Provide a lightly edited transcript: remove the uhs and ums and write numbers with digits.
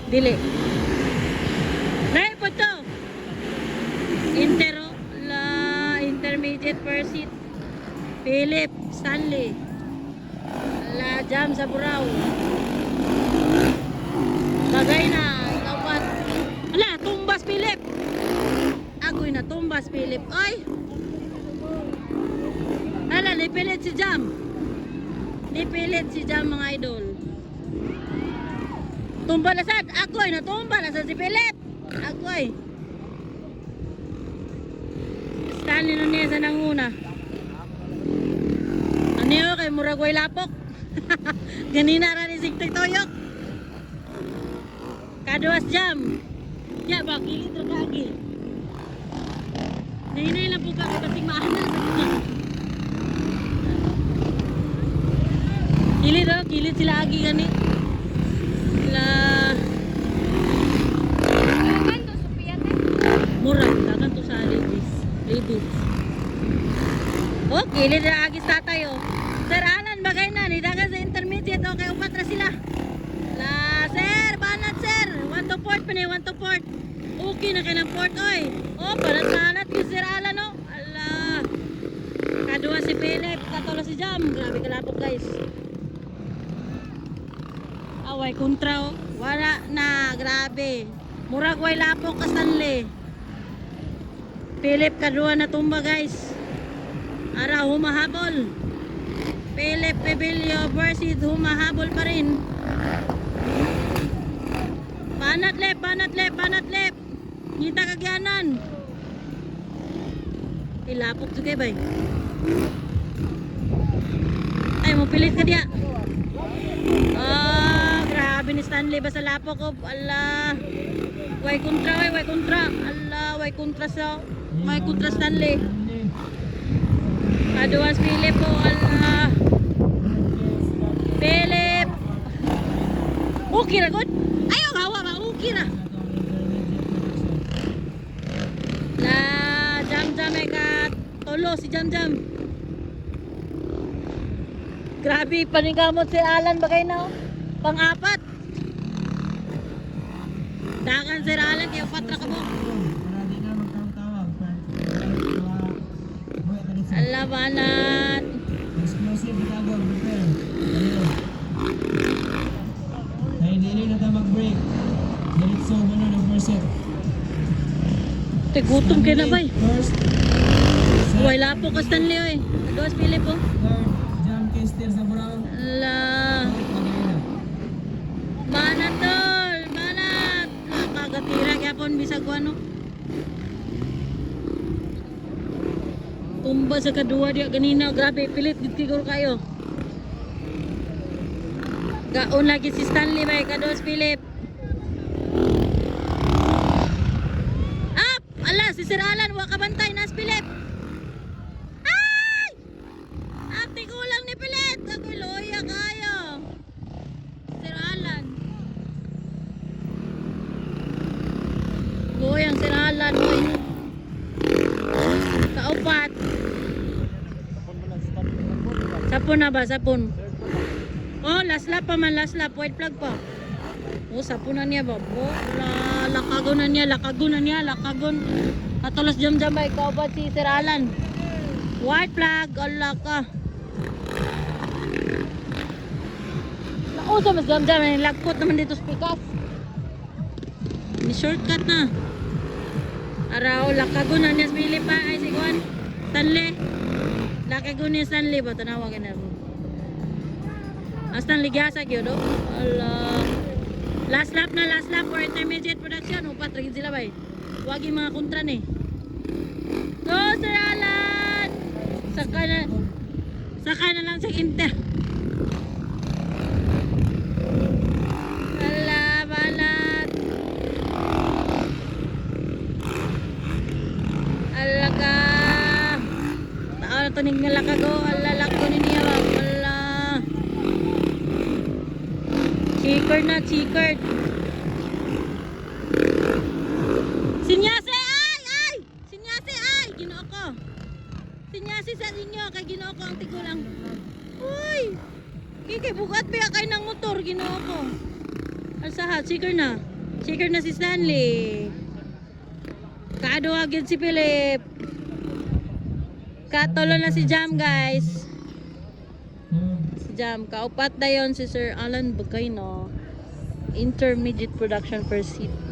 Dili. Dahil po to. Intermediate pursuit. Philip Stanley. La jam sa Burao. Bagay na. Dapat. Ala, tumbas Philip. Agoy na tumbas Philip. Ay. Ala, nipilit si Jam. Nipilit si Jam mga idol. Tumba na sad. Agoy na tumba na sad si Philip. Agoy. Stanley na niya sa nanguna. Ano yun kay Muragway Lapok. Ganina ra ni Sigtag Toyok. Kaduas Jam. Ya ba kilit ra kagi. Nahinay lang po ka kasi maana sa kanya. Kilit sila agi gani. La murag dagan to sa ladies. Oh, kilit ra agi sa tayo. Sir Alan bagay na ni dagan sa intermediate okay upat ra sila. La sir, banat sir. 1 to port pa ni 1 to port. Okay na kay ng port oy. Oh, banat ki Sir Alan no. Ala. Kadua si Philip, katolo si Jam. Grabe kalapok guys. Away kontra oh. Wala na, grabe. Murag way lapok ka Stanley. Philip kadua na tumba guys. Ara humahabol. Philip Pebilio versus humahabol pa rin. Panat lep. Ngita kagyanan. Ilapok juga bay. Ay mo pilit ka diya. Grabe ni Stanley basta lapok ko. Allah. Way kontra. Allah, way kontra sa. May kontra Stanley. Kaduas Philip po. Allah. Philip. Okay ra good. Ayaw hawa ba okay ra. La Jam ay ka tolo si Jam. Grabe panigamot si Alan bagay na oh. Pang-apat. Dagan si Alan kaya 4 ra ka mo. Allah banat. Explosive ginagawa prepare. Dahil dili na ta mag-break. Diretso mo na ng first set. Gutom kayo na bay. First. Way lapo ka Stanley oy. Aduas Philip oh. Third. Jam Kester sa Burao. Allah. Banat tol. Banat. Kagatira kaya pon bisag ano. Tumba sa kadua dia ganina. Grabe pilit gitigor kayo. Gaon lagi si Stanley bay. Kaduas Philip. Ala, si Sir Alan, waka bantay nas Philip. Ay! Ate kulang ni Philip. Ako'y loya kayo. Sir Alan. Goyang Sir Alan, oy. Kaupat. Sapon na ba? Sapon. Oh, last lap pa man, last lap. White flag pa. Oh, sapon na niya ba? Oh, lakagon na niya. Katulos Jam ay ikaw ba si Sir Alan? White flag, ala ka. Nauso mas Jam, lagkot naman dito sa pikas. Ni shortcut na. Araw, lakagon na niya sa Philip pa. Ay, si Juan. Stanley. Lakagon niya Stanley ba? Tanawagin na mo. Stanley gyasag yun, no? Ala. Last lap for intermediate production. Upat, rin sila ba eh. Huwag yung mga kontra eh. Go, Sir Alan! Saka na lang sa inter. Ala, banat. Ala ka. Tao na tunig nga lakago. Ala, lako ni niya. Ala. Chickered. Sinyase ay! Sinyase ay! Ginoo ko. Sinyase sa inyo kay ginoo ko ang tigulang. Uy! Kikay bugat pa kay ng motor ginoo ko. Alsahat, sigar na. Checker na si Stanley. Kaado agad si Philip. Katolo na si Jam, guys. Si Jam. Kaupat dayon si Sir Alan Bugay, no? Intermediate production per seat.